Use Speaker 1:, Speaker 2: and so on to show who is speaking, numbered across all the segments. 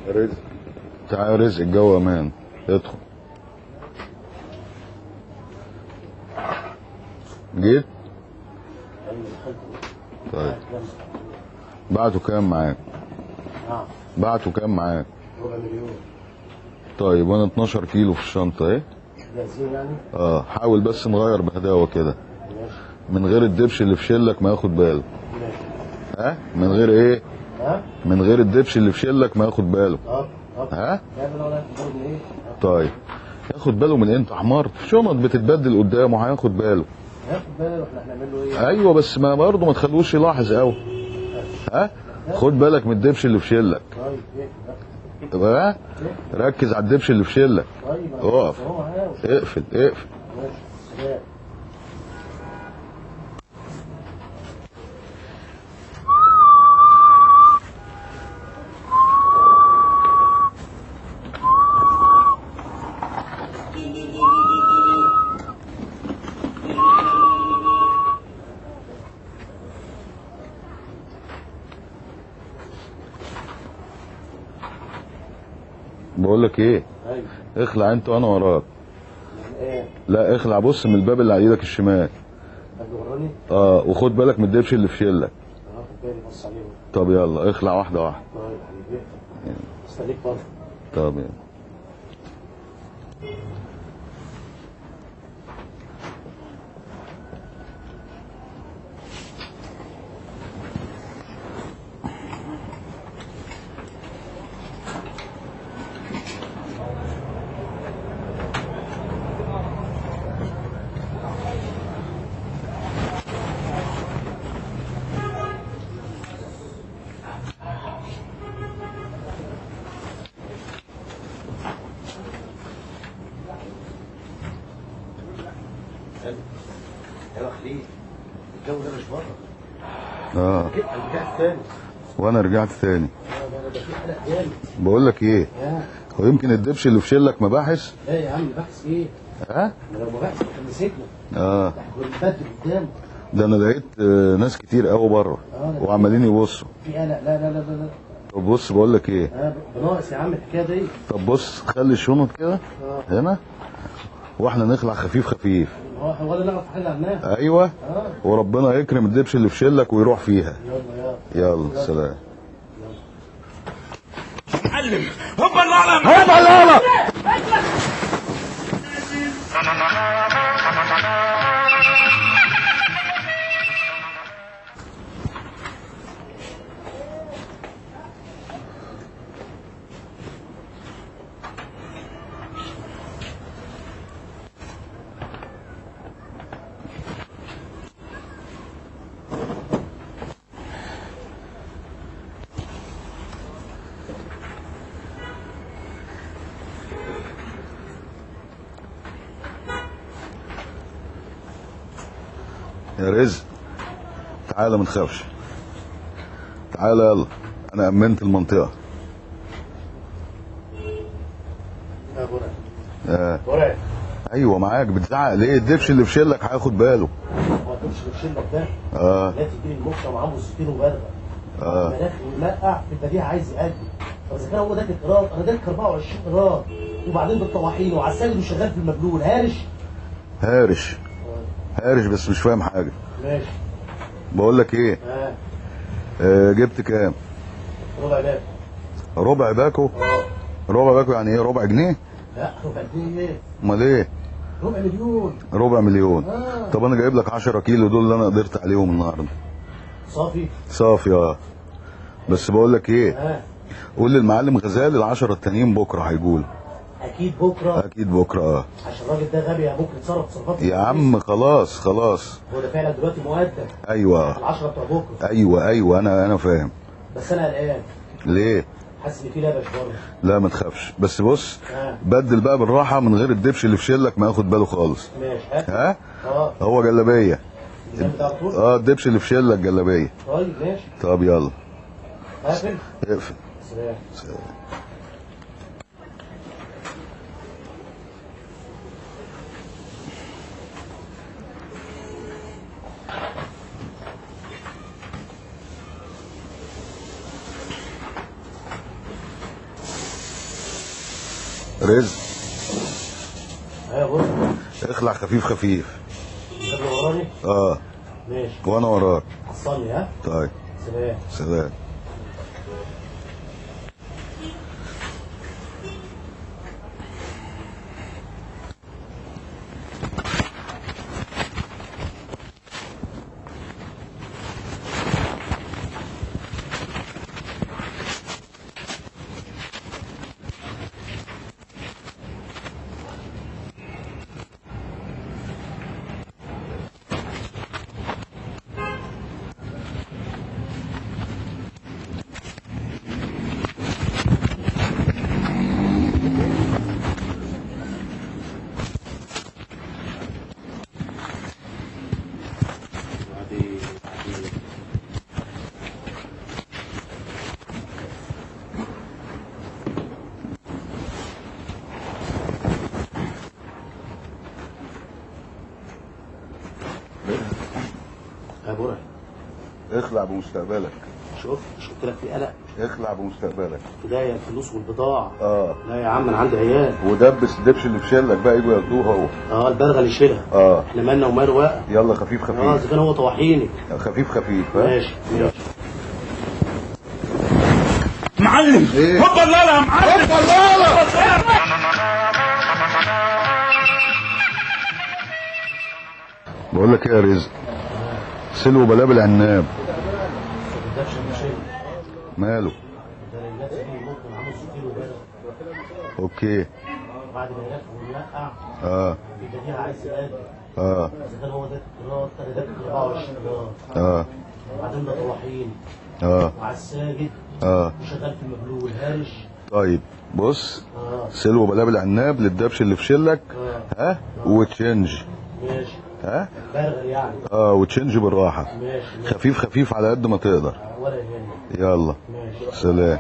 Speaker 1: رزق، تعال رزق، الجو امان، ادخل. جيت؟ طيب بعته كام معاك؟ بعته كام معاك؟
Speaker 2: ربع مليون.
Speaker 1: طيب وانا 12 كيلو في الشنطه ايه؟
Speaker 2: جاهزين يعني؟
Speaker 1: حاول بس نغير بهداوه كده.
Speaker 2: ماشي.
Speaker 1: من غير الدبش اللي في شلك ما ياخد باله.
Speaker 2: ماشي.
Speaker 1: من غير ايه؟
Speaker 2: ها؟
Speaker 1: من غير الدبش اللي في شلك ما ياخد باله. ها؟ طيب ياخد باله من انت حمار؟ شنط بتتبدل قدامه هياخد باله.
Speaker 2: هياخد باله، احنا هنعمل له ايه؟
Speaker 1: ايوه بس ما برضه ما تخلوش يلاحظ قوي. خد بالك من الدبش اللي في شلك.
Speaker 2: طيب
Speaker 1: ها؟ ركز على الدبش اللي في شلك.
Speaker 2: طيب
Speaker 1: اقف، اقفل اقفل.
Speaker 2: ماشي.
Speaker 1: بقول لك ايه؟
Speaker 2: ايوه.
Speaker 1: اخلع انت وانا وراك.
Speaker 2: ايه؟
Speaker 1: لا اخلع، بص من الباب اللي على ايدك الشمال.
Speaker 2: هتجرني؟
Speaker 1: وخد بالك من الدبش اللي في شلك.
Speaker 2: هاخد بالي، بص عليه.
Speaker 1: طب يلا اخلع واحده واحده.
Speaker 2: طيب حبيبي استنيك بره.
Speaker 1: طب يلا.
Speaker 2: يا خليل، الجو ده مش بره.
Speaker 1: انا
Speaker 2: رجعت تاني.
Speaker 1: وانا رجعت تاني.
Speaker 2: ده في حلقه تاني.
Speaker 1: بقول لك ايه؟ هو يمكن الدبش اللي في شلك مباحث؟
Speaker 2: لا يا عم، بحث ايه؟
Speaker 1: ما
Speaker 2: لو مباحث كان مسكنا.
Speaker 1: اه
Speaker 2: والبدل قدامه.
Speaker 1: ده انا لقيت ناس كتير قوي بره وعمالين يبصوا.
Speaker 2: في قلق. لا لا لا لا.
Speaker 1: طب بص بقول لك ايه؟
Speaker 2: بناقص يا عم الحكايه دي.
Speaker 1: طب بص خلي الشنط كده هنا واحنا نخلع خفيف خفيف.
Speaker 2: ولا نعرف حاجه عنها.
Speaker 1: ايوه. وربنا يكرم الدبش اللي في شلك ويروح فيها. يلا سلام.
Speaker 3: معلم هوبا العالم،
Speaker 1: هوبا العالم. يا رزق تعالى ما تخافش، تعالى يلا، انا امنت المنطقه.
Speaker 2: يا برع.
Speaker 1: ايوه معاك، بتزعق ليه؟ الدبش اللي في شلك هياخد باله.
Speaker 2: هو الدبش اللي في شلك ده لا تجيب المخ ومعاه موزتين وبرغه. المناخ والمرقع في البديهه عايز يقدم. طب اذا كان هو ده الاقرار، انا داك 24 قرار وبعدين بالطواحين وعسال وشغال في المبلول هارش بس مش فاهم حاجه. ماشي.
Speaker 1: بقول لك ايه؟ جبت كام؟
Speaker 2: ربع باكو.
Speaker 1: ربع باكو؟ ربع باكو يعني ايه؟ ربع جنيه؟
Speaker 2: لا ربع جنيه ايه؟
Speaker 1: امال ايه؟
Speaker 2: ربع مليون.
Speaker 1: ربع مليون. طب انا جايب لك 10 كيلو دول اللي انا قدرت عليهم النهارده. صافي. بس بقول لك ايه؟ قول للمعلم غزال ال10 التانيين بكره هيجوا.
Speaker 2: اكيد بكره. عشان الراجل ده غبي، يا بكره اتصرف تصرفات
Speaker 1: يا عم. خلاص
Speaker 2: هو ده فعلا دلوقتي مؤدب.
Speaker 1: ايوه
Speaker 2: ال10 بتوع بكره.
Speaker 1: ايوه انا فاهم.
Speaker 2: بس انا قلقان.
Speaker 1: ليه؟
Speaker 2: حاسس ان في لبش بره.
Speaker 1: لا ما تخافش، بس بص بدل بقى بالراحه من غير الدبش اللي في شلك ما ياخد باله خالص.
Speaker 2: ماشي.
Speaker 1: هو جلابيه. الدبش اللي في شلك جلابيه.
Speaker 2: طيب ماشي.
Speaker 1: طب يلا
Speaker 2: اقفل.
Speaker 1: سلام. رزق.
Speaker 2: ايوه بص.
Speaker 1: اخلع خفيف خفيف.
Speaker 2: انت اللي وراني؟
Speaker 1: اه
Speaker 2: ماشي.
Speaker 1: وانا وراك.
Speaker 2: وصلني ها؟
Speaker 1: طيب
Speaker 2: سلام.
Speaker 1: سلام.
Speaker 2: يا برع
Speaker 1: اخلع بمستقبلك.
Speaker 2: شوف مش قلت لك في قلق؟
Speaker 1: اخلع بمستقبلك.
Speaker 2: بداية الفلوس والبضاعة.
Speaker 1: اه
Speaker 2: لا يا عم انا عندي عيال.
Speaker 1: ودبس الدبش اللي في شلك بقى يجوا ياخدوه هو.
Speaker 2: اه البلغه اللي يشيلها.
Speaker 1: اه
Speaker 2: احنا مالنا وماله بقى.
Speaker 1: يلا خفيف خفيف.
Speaker 2: اذا كان هو طواحيني.
Speaker 1: خفيف خفيف. ها
Speaker 2: ماشي ماشي.
Speaker 3: معلم
Speaker 1: إيه؟
Speaker 3: هوبا لا يا معلم
Speaker 1: هوبا لا. بقول لك ايه يا رزق، سلو بلابل عناب.
Speaker 2: ما تبداش المشاكل.
Speaker 1: ماله؟
Speaker 2: ده الناس دي ممكن عامل 60 وبلغ.
Speaker 1: اوكي.
Speaker 2: بعد ما يلف وينقع.
Speaker 1: اه
Speaker 2: البديهه عايز يقدم.
Speaker 1: اه
Speaker 2: اذا كان هو ده القراط انا ده 24 قراط.
Speaker 1: اه
Speaker 2: وبعدين ده طواحين.
Speaker 1: اه
Speaker 2: وعلى الساجد.
Speaker 1: اه
Speaker 2: وشغال في المبلول والهارش.
Speaker 1: طيب بص،
Speaker 2: اه
Speaker 1: سلو بلابل عناب للدبش اللي في شلك. ها وتشنج.
Speaker 2: ماشي.
Speaker 1: ها
Speaker 2: برغل يعني.
Speaker 1: اه وتشنج بالراحه.
Speaker 2: ماشي ماشي.
Speaker 1: خفيف خفيف على قد ما تقدر.
Speaker 2: ولا يهمك.
Speaker 1: يلا
Speaker 2: ماشي.
Speaker 1: سلام.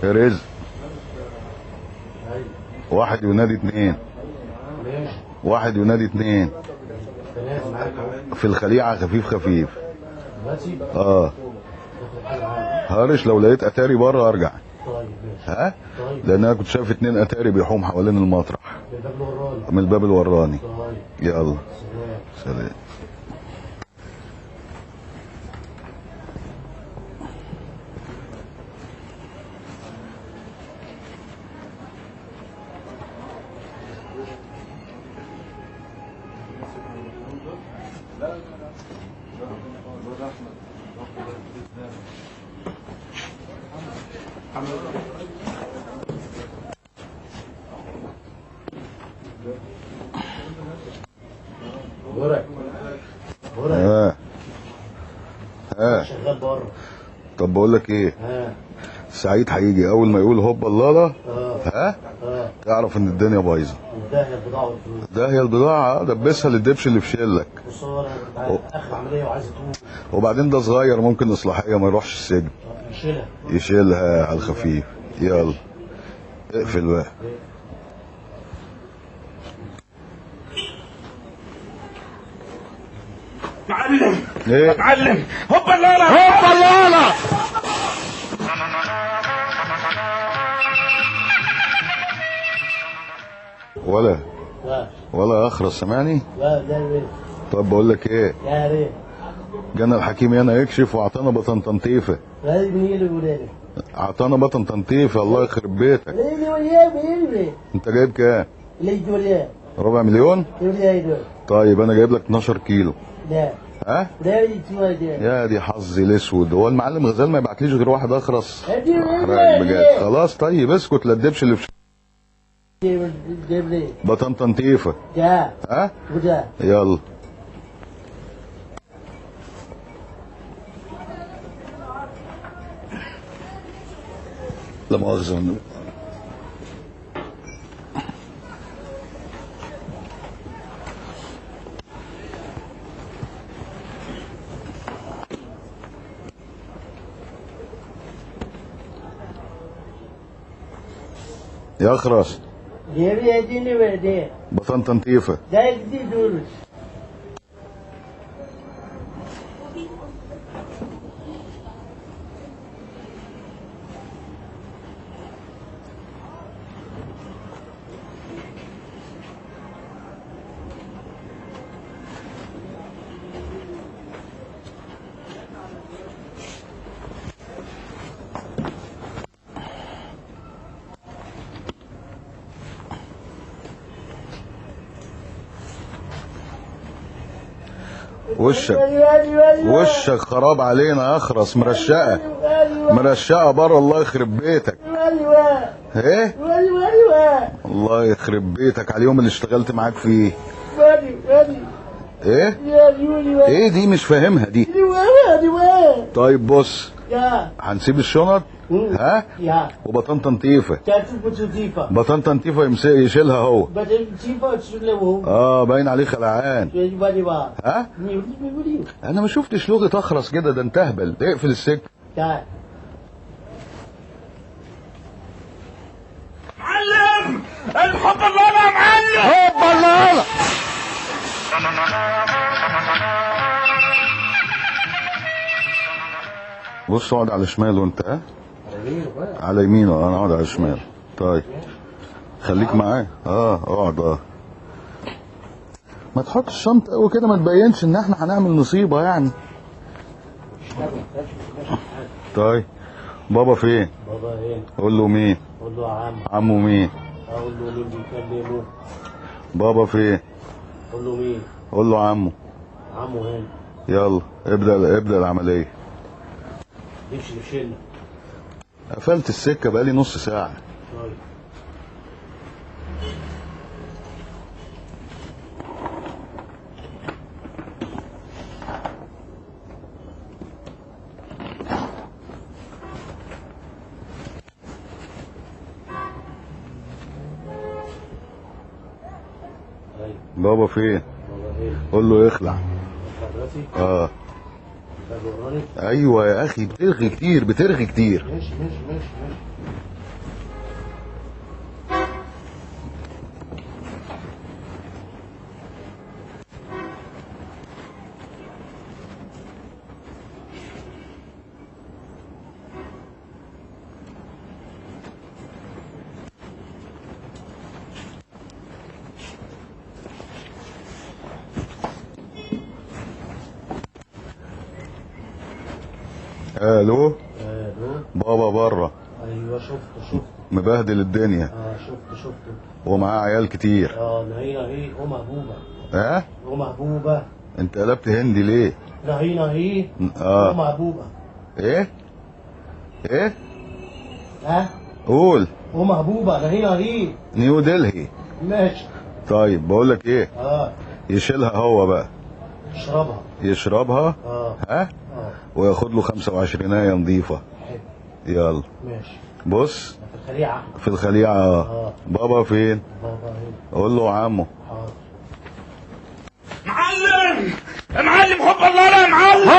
Speaker 1: يا رزق،
Speaker 2: ايوه
Speaker 1: واحد ينادي اتنين.
Speaker 2: ماشي.
Speaker 1: واحد ينادي اتنين
Speaker 2: تمام معاك اهو.
Speaker 1: في الخليعه خفيف خفيف.
Speaker 2: دلوقتي
Speaker 1: اه
Speaker 2: تاخد حاجه معاك.
Speaker 1: هارش لو لقيت اتاري بره ارجع.
Speaker 2: طيب ماشي.
Speaker 1: ها
Speaker 2: طيب
Speaker 1: لان انا كنت شايف اتنين اتاري بيحوم حوالين المطرح
Speaker 2: الباب الوراني.
Speaker 1: من الباب الوراني.
Speaker 2: طيب
Speaker 1: يلا
Speaker 2: سلام.
Speaker 1: سلام.
Speaker 2: برع برع
Speaker 1: ها ها
Speaker 2: شغال بره.
Speaker 1: طب بقول لك ايه،
Speaker 2: ها
Speaker 1: سعيد هيجي اول ما يقول هوبا اللالا.
Speaker 2: اه
Speaker 1: ها
Speaker 2: اه
Speaker 1: تعرف ان الدنيا بايظه.
Speaker 2: وانتهى البضاعه والفلوس.
Speaker 1: ده هي البضاعه دبسها للدبش اللي في شلك.
Speaker 2: خساره انت عارف اخر عمليه وعايز تقوم.
Speaker 1: وبعدين ده صغير ممكن اصلاحيه ما يروحش السجن.
Speaker 2: يشيلها.
Speaker 1: يشيلها على الخفيف. يلا اقفل بقى.
Speaker 3: معلم
Speaker 1: ايه
Speaker 3: معلم هوبا لا
Speaker 1: هوبا اللالا. ولا
Speaker 2: لا
Speaker 1: اخرس سامعني.
Speaker 2: لا ده ريت.
Speaker 1: طب بقول لك ايه،
Speaker 2: يا ريت.
Speaker 1: جانا الحكيم هنا يكشف واعطانا بطن تنطيفه.
Speaker 2: لازم يجي لي ولادي.
Speaker 1: اعطانا بطن تنطيفه الله يخرب بيتك.
Speaker 2: ليلي وليا بيلي.
Speaker 1: انت جايب كام؟
Speaker 2: ليلي وليا.
Speaker 1: ربع مليون.
Speaker 2: وليا يدور.
Speaker 1: طيب انا جايب لك 12 كيلو.
Speaker 2: لا
Speaker 1: ها
Speaker 2: لا يتواجد.
Speaker 1: يا دي حظي الاسود، هو المعلم غزال ما يبعتليش غير واحد اخرس.
Speaker 2: هدي
Speaker 1: احرقك بجد. خلاص طيب اسكت لا تدبش اللي في
Speaker 2: جيب لي.
Speaker 1: بطن تنطيفه.
Speaker 2: جا
Speaker 1: ها
Speaker 2: وجا.
Speaker 1: يلا لا مؤاخذة. يا اخرس
Speaker 2: Geriye dini verdi.
Speaker 1: بطنطا نتيفه.
Speaker 2: Derdi durur.
Speaker 1: وشك خراب علينا يا اخرس. مرشقه مرشقه بره. الله يخرب بيتك. ايه الله يخرب بيتك على اليوم اللي اشتغلت معاك فيه. ايه ايه دي مش فاهمها دي. طيب بص هنسيب الشنط ها وبطنطا نتيفه. بطنطا نتيفه يشيلها هو. باين عليه خلعان. ها انا ما شفتش لغه اخرس كده. ده انت اهبل. اقفل السكه.
Speaker 3: معلم الحب الله يا معلم.
Speaker 1: حب الله. بص اقعد على شماله انت. ها على يمينه. انا اقعد على شمال. طيب خليك معاه. اقعد. ما تحطش الشنطه قوي كده ما تبينش ان احنا هنعمل نصيبه يعني. طيب بابا فين؟
Speaker 2: بابا هنا.
Speaker 1: قول له مين؟
Speaker 2: قول له عم.
Speaker 1: عمو مين؟
Speaker 2: اقول له مين بيكلمه؟
Speaker 1: بابا فين؟
Speaker 2: قول له مين؟
Speaker 1: قول له عمو.
Speaker 2: عمو هنا.
Speaker 1: يلا ابدأ العملية.
Speaker 2: نمشي نشيلنا.
Speaker 1: قفلت السكة بقالي نص ساعة.
Speaker 2: طيب.
Speaker 1: بابا فين؟
Speaker 2: بابا هنا.
Speaker 1: قول له يخلع.
Speaker 2: حضرتك؟
Speaker 1: ايوه يا اخي بترغي كتير.
Speaker 2: ماشي.
Speaker 1: الو بابا بره.
Speaker 2: ايوه شفته
Speaker 1: مبهدل الدنيا.
Speaker 2: شفته
Speaker 1: ومعاه عيال كتير.
Speaker 2: نهي ومهبوبه.
Speaker 1: انت قلبت هندي ليه؟
Speaker 2: نهي ومهبوبه.
Speaker 1: ايه
Speaker 2: ها
Speaker 1: قول.
Speaker 2: ومهبوبه. نهي
Speaker 1: نيو دلهي.
Speaker 2: ماشي.
Speaker 1: طيب بقول لك ايه. يشيلها هو بقى. يشربها. ها وياخد له 25 نظيفه.
Speaker 2: حلو.
Speaker 1: يلا
Speaker 2: ماشي.
Speaker 1: بص
Speaker 2: في الخليعه.
Speaker 1: بابا فين؟
Speaker 2: بابا هنا.
Speaker 1: قول له عمو.
Speaker 2: حاضر.
Speaker 3: معلم حب الله يا معلم.